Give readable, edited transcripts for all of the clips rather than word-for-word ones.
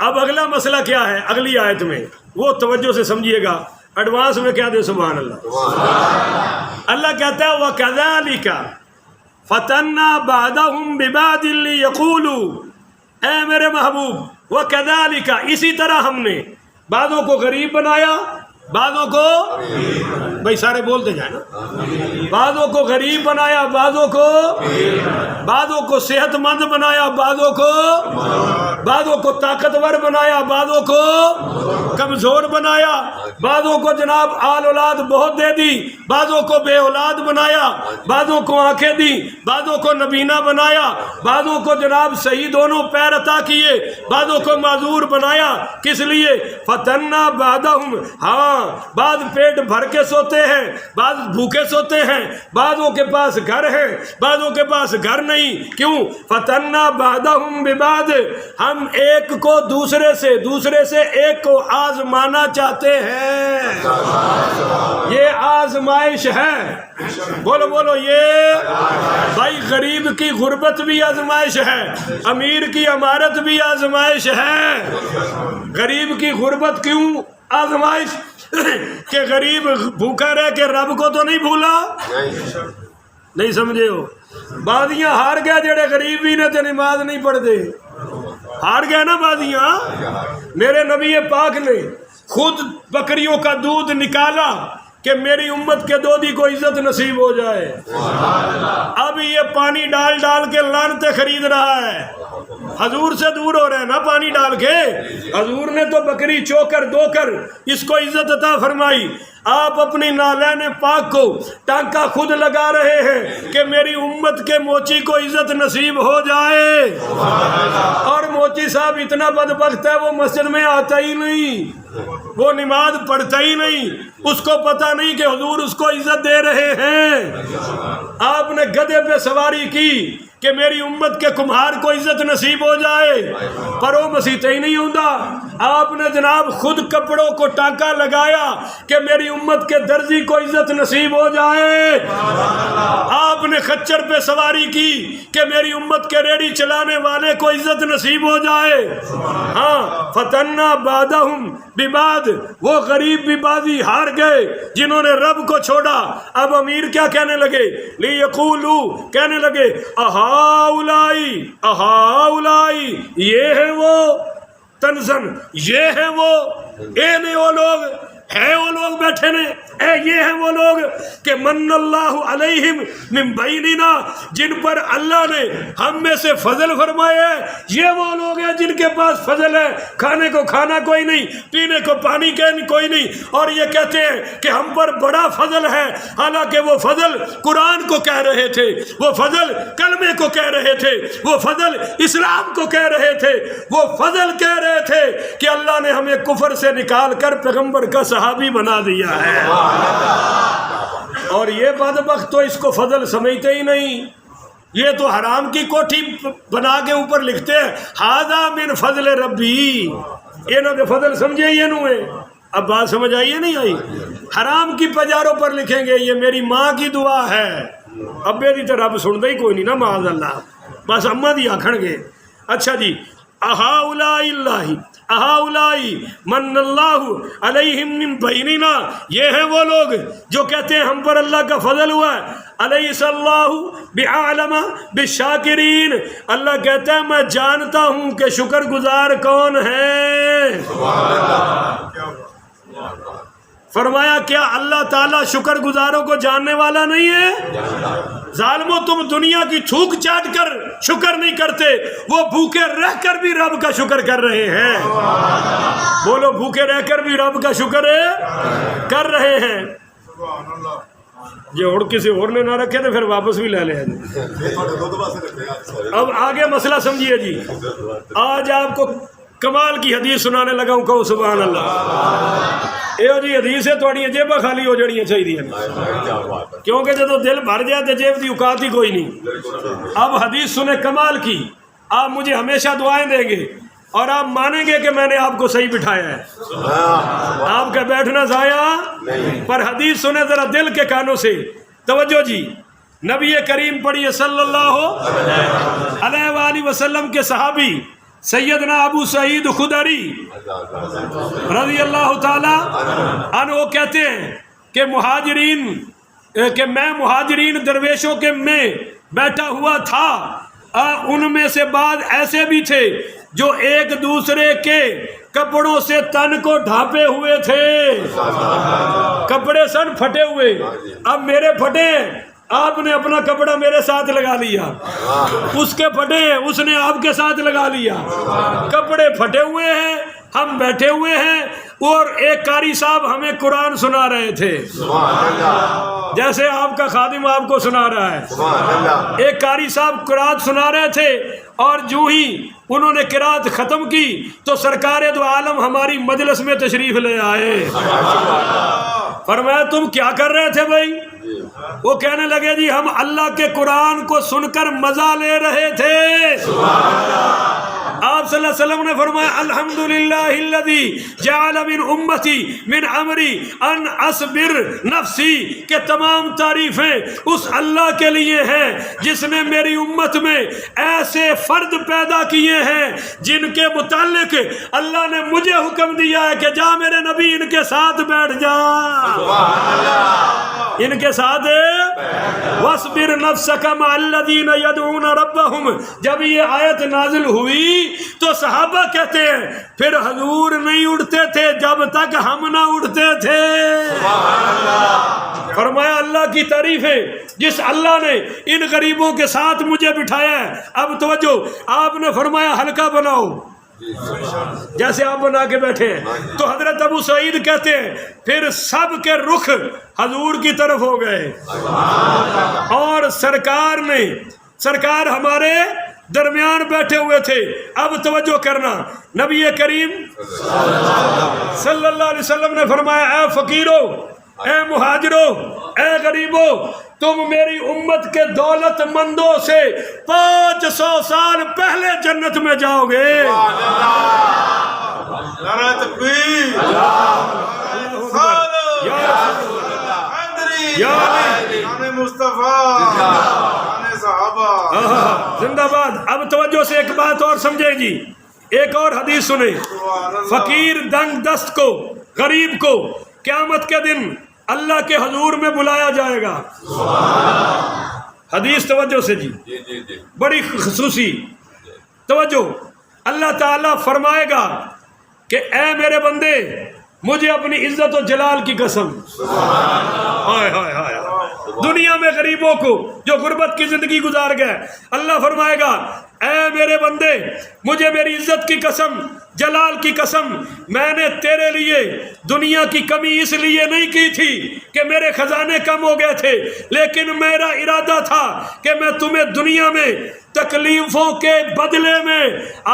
اب اگلا مسئلہ کیا ہے اگلی آیت میں، وہ توجہ سے سمجھیے گا، ایڈوانس میں کیا دے سبحان اللہ۔ اللہ کہتا ہے وَكَذَلِكَ فَتَنَّا بَعْضَهُمْ بِبَعْضٍ لِيَقُولُوا، اے میرے محبوب وَكَذَلِكَ اسی طرح ہم نے بعضوں کو غریب بنایا، بعضوں کو بھائی سارے بولتے جائیں نا، بعضوں کو غریب بنایا، بعضوں کو صحت مند بنایا، بعضوں کو طاقتور بنایا، بعضوں کو کمزور بنایا، بعضوں کو جناب آل اولاد بہت دے دی، بعضوں کو بے اولاد بنایا، بعضوں کو آنکھیں دی، بعضوں کو نبینا بنایا، بعضوں کو جناب صحیح دونوں پیر عطا کیے، بعضوں کو معذور بنایا، کس لیے؟ فتنہ بعضہم، ہاں بعض پیٹ بھر کے سوتے ہیں، بعض بھوکے سوتے ہیں، بعضوں کے پاس گھر ہے، بعضوں کے پاس گھر نہیں، کیوں؟ فتنہ بعضہم ببعض، ہم ایک کو دوسرے سے ایک کو آزمانا چاہتے ہیں، یہ آزمائش ہے، بولو بولو، یہ بھائی غریب کی غربت بھی آزمائش ہے، امیر کی امارت بھی آزمائش ہے۔ غریب کی غربت کیوں آزمائش؟ کہ غریب بھوکا رہ کے رب کو تو نہیں بھولا، نہیں سمجھے ہو؟ بازیاں ہار گیا جڑے غریب بھی نے تے نماز نہیں پڑھتے، ہار گیا نا بازیاں۔ میرے نبی پاک نے خود بکریوں کا دودھ نکالا کہ میری امت کے دودھی کو عزت نصیب ہو جائے، اب یہ پانی ڈال ڈال کے لعنتیں خرید رہا ہے، حضور سے دور ہو رہے ہیں نا پانی ڈال کے۔ حضور نے تو بکری چو کر دو کر اس کو عزت عطا فرمائی، آپ اپنی نالین پاک کو ٹانکا خود لگا رہے ہیں کہ میری امت کے موچی کو عزت نصیب ہو جائے، اور موچی صاحب اتنا بدبخت ہے وہ مسجد میں آتا ہی نہیں، وہ نماز پڑھتا ہی نہیں، اس کو پتہ نہیں کہ حضور اس کو عزت دے رہے ہیں۔ آپ نے گدھے پہ سواری کی کہ میری امت کے کمہار کو عزت نصیب ہو جائے، پر وہ مسیحتے ہی نہیں ہوتا۔ آپ نے جناب خود کپڑوں کو ٹانکا لگایا کہ میری امت کے درزی کو عزت نصیب ہو جائے۔ آپ نے خچر پہ سواری کی کہ میری امت کے ریڑھی چلانے والے کو عزت نصیب ہو جائے۔ ہاں فتنہ بعضہم ببعض، وہ غریب بھی بازی ہار گئے جنہوں نے رب کو چھوڑا۔ اب امیر کیا کہنے لگے؟ لیقولو، کہنے لگے اہاؤلائی، یہ ہے وہ تنزن، یہ ہے وہ، اے نے وہ لوگ، ہے وہ لوگ بیٹھے نے، اے یہ ہیں وہ لوگ کہ من اللہ علیہم من بیننا، جن پر اللہ نے ہم میں سے فضل فرمایا ہے، یہ وہ لوگ ہیں جن کے پاس فضل ہے، کھانے کو کھانا کوئی نہیں، پینے کو پانی کوئی نہیں، اور یہ کہتے ہیں کہ ہم پر بڑا فضل ہے، حالانکہ وہ فضل قرآن کو کہہ رہے تھے، وہ فضل کلمے کو کہہ رہے تھے، وہ فضل اسلام کو کہہ رہے تھے، وہ فضل کہہ رہے تھے کہ اللہ نے ہمیں کفر سے نکال کر پیغمبر کا صحابی بنا دیا ہے۔ اور یہ بدبخت تو اس کو فضل سمجھتے ہی نہیں، یہ تو حرام کی کوٹھی بنا کے اوپر لکھتے ہیں ھذا من فضل ربی، انہوں نے فضل سمجھے ہی انہوں نے۔ اب بات سمجھ آئیے نہیں آئی؟ حرام کی پجاروں پر لکھیں گے یہ میری ماں کی دعا ہے، ابے دی تو رب سنتا ہی کوئی نہیں نا معاذ اللہ، بس اماں دی آکھن گے۔ اچھا جی، اہاؤلائی اللہ، اہاؤلائی من اللہ علیہم من بیننا، یہ ہیں وہ لوگ جو کہتے ہیں ہم پر اللہ کا فضل ہوا ہے۔ الیس اللہ بعالم بالشاکرین، اللہ کہتا ہے میں جانتا ہوں کہ شکر گزار کون ہے۔ فرمایا کیا اللہ تعالیٰ شکر گزاروں کو جاننے والا نہیں ہے؟ ظالموں، تم دنیا کی تھوک چاٹ کر شکر نہیں کرتے، وہ بھوکے رہ کر بھی رب کا شکر کر رہے ہیں۔ بولو، بھوکے رہ کر بھی رب کا شکر کر رہے ہیں۔ جو اور کسی اور نے نہ رکھے تو پھر واپس بھی لے لیں۔ اب آگے مسئلہ سمجھیے جی، آج آپ کو کمال کی حدیث سنانے لگا ہوں، کہو سبحان اللہ۔ یہ جی حدیث ہے، تھوڑی جیباں خالی ہو جڑیاں چاہیے، کیونکہ جب دل بھر جائے تو جیب کی اوقات ہی کوئی نہیں۔ اب حدیث سنیں کمال کی، آپ مجھے ہمیشہ دعائیں دیں گے اور آپ مانیں گے کہ میں نے آپ کو صحیح بٹھایا ہے، آپ کا بیٹھنا ضائع۔ پر حدیث سنیں ذرا دل کے کانوں سے، توجہ جی۔ نبی کریم پڑھیے صلی اللہ علیہ وآلہ وسلم کے صحابی سیدنا ابو سعید خدری رضی اللہ تعالی عنہ کہتے ہیں کہ میں مہاجرین درویشوں کے میں بیٹھا ہوا تھا، ان میں سے بعض ایسے بھی تھے جو ایک دوسرے کے کپڑوں سے تن کو ڈھانپے ہوئے تھے، کپڑے سن پھٹے ہوئے، اب میرے پھٹے آپ نے اپنا کپڑا میرے ساتھ لگا لیا، اس کے پھٹے اس نے آپ کے ساتھ لگا لیا، کپڑے پھٹے ہوئے ہیں، ہم بیٹھے ہوئے ہیں، اور ایک قاری صاحب ہمیں قرآن سنا رہے تھے جیسے آپ کا خادم آپ کو سنا رہا ہے، ایک قاری صاحب قرآن سنا رہے تھے، اور جو ہی انہوں نے قرآت ختم کی تو سرکار دو عالم ہماری مجلس میں تشریف لے آئے، فرمایا تم کیا کر رہے تھے بھائی؟ وہ کہنے لگے جی ہم اللہ کے قرآن کو سن کر مزہ لے رہے تھے۔ آپ صلی اللہ علیہ وسلم نے فرمایا الحمدللہ الذی جعل من امتی من امری ان اصبر نفسی، کہ تمام تعریفیں اس اللہ کے لیے ہیں جس نے میری امت میں ایسے فرد پیدا کیے ہیں جن کے متعلق اللہ نے مجھے حکم دیا ہے کہ جا میرے نبی ان کے ساتھ بیٹھ جا، ان کے ساتھ وَاصْبِرْ نَفْسَكَ مَعَ الَّذِينَ يَدْعُونَ رَبَّهُمْ۔ جب یہ آیت نازل ہوئی تو صحابہ کہتے ہیں پھر حضور نہیں اٹھتے تھے جب تک ہم نہ اٹھتے تھے۔ فرمایا اللہ کی تعریف ہے جس اللہ نے ان غریبوں کے ساتھ مجھے بٹھایا ہے۔ اب توجہ، آپ نے فرمایا حلقہ بناؤ جیسے آپ بنا کے بیٹھے ہیں، تو حضرت ابو سعید کہتے ہیں پھر سب کے رخ حضور کی طرف ہو گئے، اور سرکار ہمارے درمیان بیٹھے ہوئے تھے۔ اب توجہ کرنا، نبی کریم صلی اللہ علیہ وسلم نے فرمایا اے فقیرو، اے مہاجرو، اے غریبو، تم میری امت کے دولت مندوں سے 500 سال پہلے جنت میں جاؤ گے۔ نعرہ تکبیر، مصطفیٰ، صحابہ، زندہ باد۔ اب توجہ سے ایک بات اور سمجھے جی، ایک اور حدیث سنیں، فقیر دنگ دست کو، غریب کو قیامت کے دن اللہ کے حضور میں بلایا جائے گا۔ حدیث توجہ سے جی، بڑی خصوصی توجہ، اللہ تعالیٰ فرمائے گا کہ اے میرے بندے مجھے اپنی عزت و جلال کی قسم، ہائے ہائے ہائے، دنیا میں غریبوں کو جو غربت کی زندگی گزار گئے، اللہ فرمائے گا اے میرے بندے مجھے میری عزت کی قسم، جلال کی قسم، میں نے تیرے لیے دنیا کی کمی اس لیے نہیں کی تھی کہ میرے خزانے کم ہو گئے تھے، لیکن میرا ارادہ تھا کہ میں تمہیں دنیا میں تکلیفوں کے بدلے میں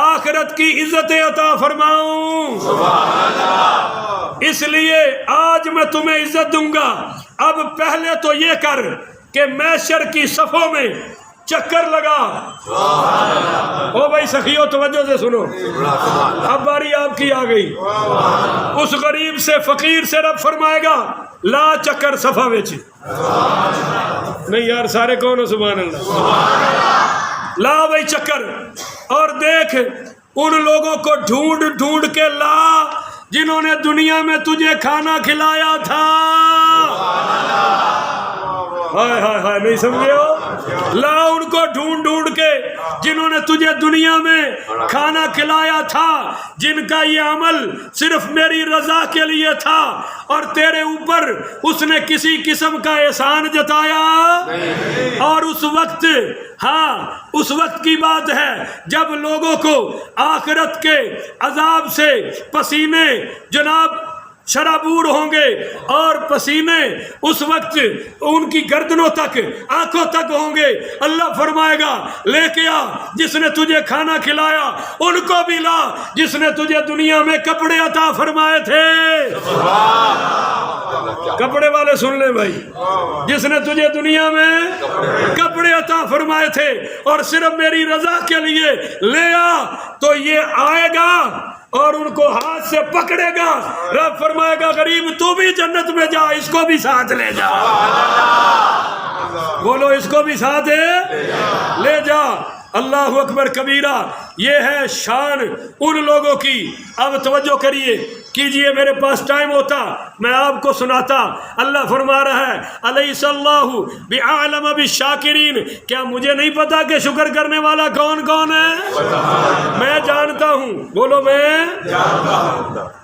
آخرت کی عزت عطا فرماؤں، اس لیے آج میں تمہیں عزت دوں گا۔ اب پہلے تو یہ کر کہ محشر کی صفوں میں چکر لگا۔ او بھائی سخیو توجہ سے سنو، اب باری آپ کی آ گئی۔ اس غریب سے فقیر سے رب فرمائے گا لا چکر صفا وچ، نہیں یار سارے کون ہو سبحان اللہ، لا بھائی چکر، اور دیکھ ان لوگوں کو ڈھونڈ ڈھونڈ کے لا جنہوں نے دنیا میں تجھے کھانا کھلایا تھا۔ ہائے ہائے ہائے، نہیں سمجھے ہو؟ لا ان کو ڈھونڈ ڈھونڈ کے جنہوں نے تجھے دنیا میں کھانا کھلایا تھا، جن کا یہ عمل صرف میری رضا کے لیے تھا، اور تیرے اوپر اس نے کسی قسم کا احسان جتایا۔ اور اس وقت، ہاں اس وقت کی بات ہے جب لوگوں کو آخرت کے عذاب سے پسینے جناب شرابور ہوں گے، اور پسینے اس وقت ان کی گردنوں تک، آنکھوں تک ہوں گے۔ اللہ فرمائے گا لے کے آ جس نے تجھے کھانا کھلایا، ان کو بھی لا جس نے تجھے دنیا میں کپڑے عطا فرمائے تھے۔ کپڑے والے سن لیں بھائی، جس نے تجھے دنیا میں کپڑے عطا فرمائے تھے اور صرف میری رضا کے لیے لے آ، تو یہ آئے گا اور ان کو ہاتھ سے پکڑے گا۔ رب فرمائے گا غریب تو بھی جنت میں جا، اس کو بھی ساتھ لے جا، بولو اس کو بھی ساتھ لے جا۔ اللہ اکبر کبیرہ، یہ ہے شان ان لوگوں کی۔ اب توجہ کریے کیجئے، میرے پاس ٹائم ہوتا میں آپ کو سناتا۔ اللہ فرما رہا ہے الیس اللہ بعالم بالشاکرین، کیا مجھے نہیں پتا کہ شکر کرنے والا کون کون ہے؟ میں جانتا ہوں، بولو میں جانتا ہوں۔